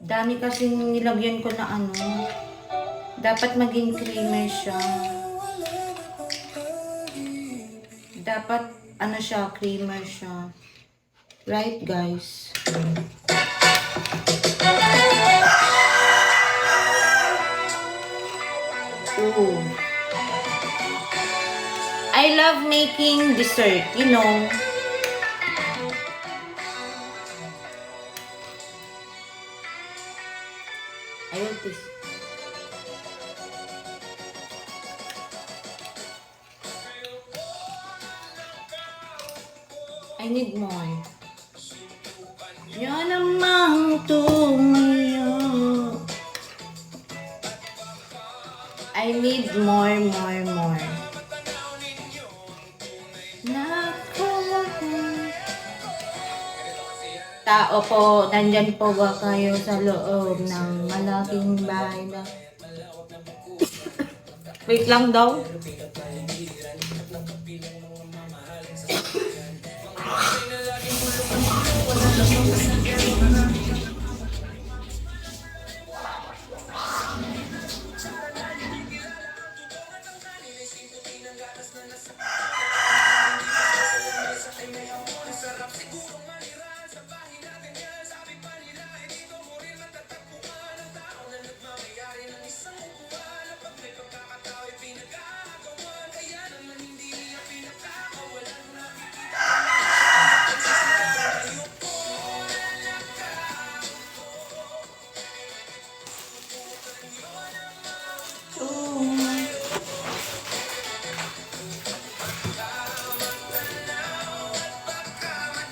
Dami kasing nilagyan ko na ano. Dapat maging creamer siya. Dapat ano siya, creamer siya. Right, guys? Ooh. I love making dessert, you know. I want this. I need more. Yan namang tumiyo. I need more. Tao po, nandyan po ba kayo sa loob ng malaking bahay na... Wait lang daw.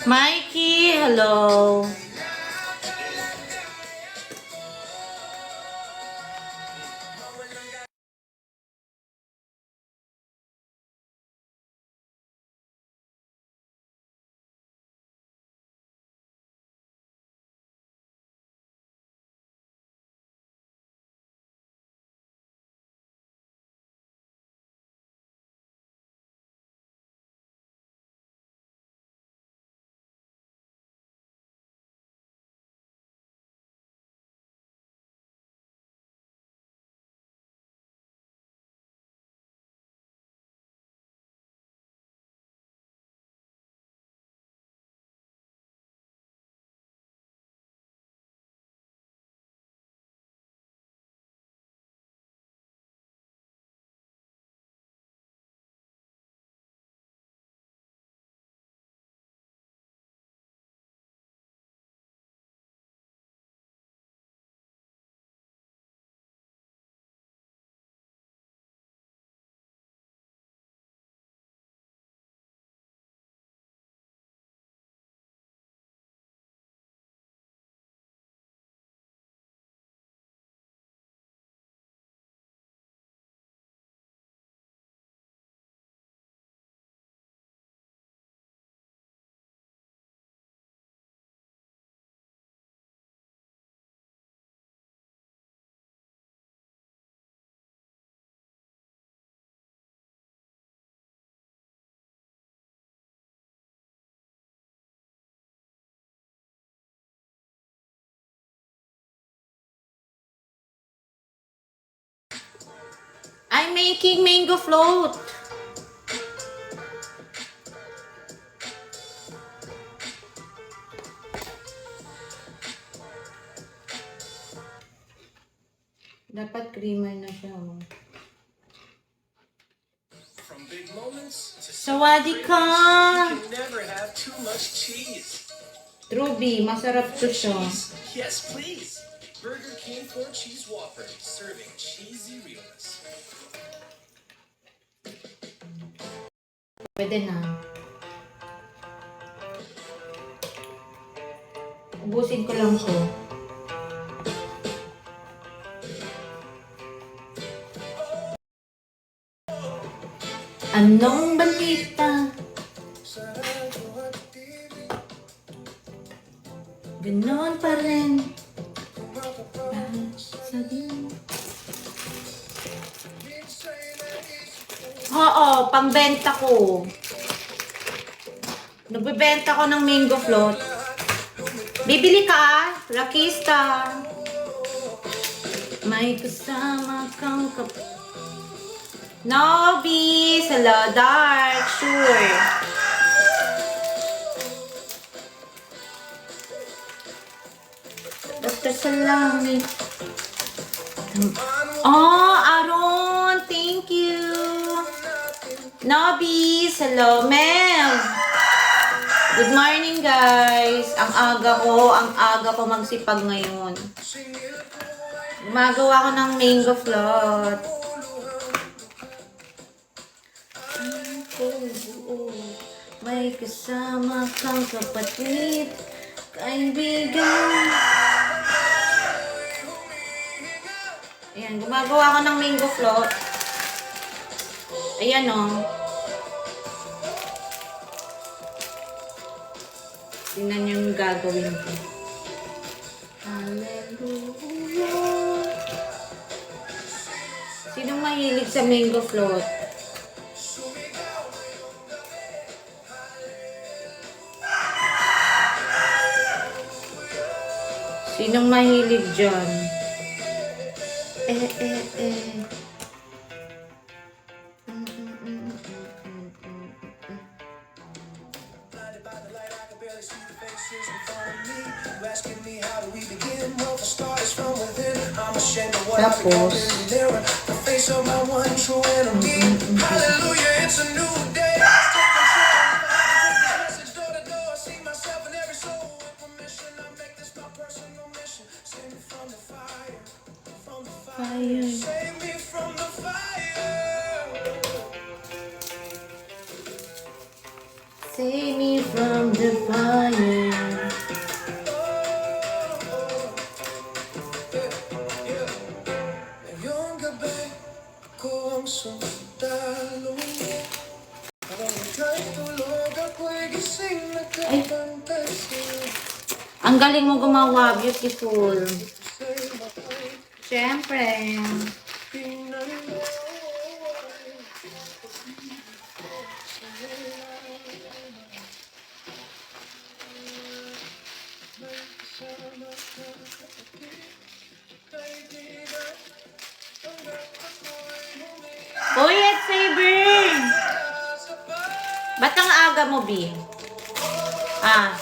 Mikey, hello. I'm making mango float. Dapat creamer na siya. From big moments to Sawadika! you can never have too much cheese. Truby, masarap to siya. Yes, please. Burger King 4 Cheese Whopper, serving cheesy realness. Pwede na. Ubusin ko lang to. Anong balita? Ganon pa rin. Oo, pangbenta ko. Nagbebenta ko ng mango float. Bibili ka, Lucky Star. May kasama kang Nobby! Hello, Dark! Sure! Basta sa langit. Oh, Aaron! Thank you! Nobby! Hello, Mel! Good morning, guys! Ang aga ko magsipag ngayon. Gumagawa ko ng mango float. May kasama kang kapatid, kaibigan. Ayan, gumagawa ko ng mango float. Ayan o. Tingnan niyo yung gagawin ko. Hallelujah. Sinong mahilig sa mango float? Sinong mahilig dyan? Tapos, fire. Save me from the fire. Yung gabi ko ang sundalo. Parang ika'y tulog, ako'y gising, nakabantay sa'yo. Ang galing mo gumawa, beautiful. Siyempre. Uy, at Saber! Ba't ang aga mo, B? Ah.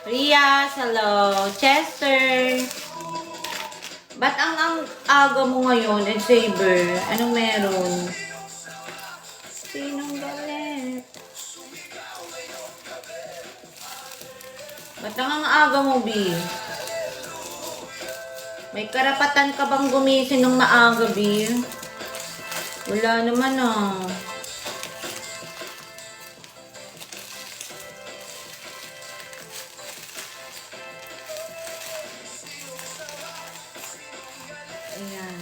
Ria, hello. Chester. Ba't ang aga mo ngayon, Ed Saber? Anong meron? Sinong galit? Ba't ang aga mo, B? May karapatan ka bang gumising ng maaga, B? Wala naman, ah. Ayan.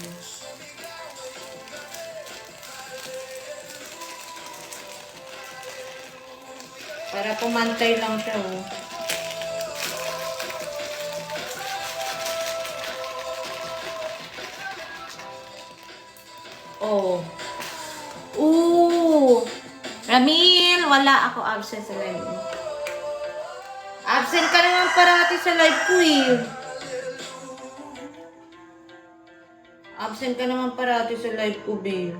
Para pumantay lang siya, oh. Oh. Ooh. Ramil, wala ako absent sa live. Absent ka naman parati sa live ko, eh. Absent ka naman parati sa live ko, babe.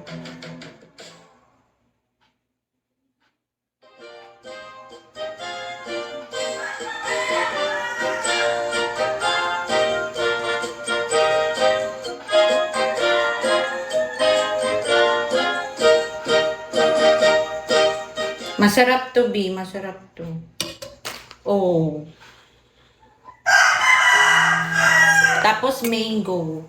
Masarap to, B. Masarap to. Oh. Tapos mango.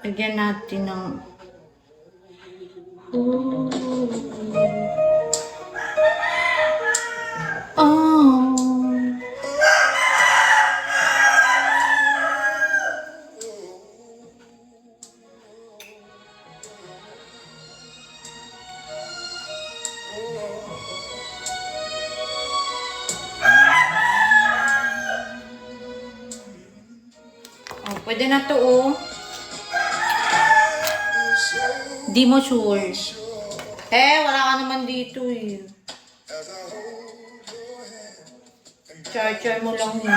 Lagyan natin ng... Oh. Pwede na to, oh. Di mo sure. Wala ka naman dito, eh. Charger mo lang yun.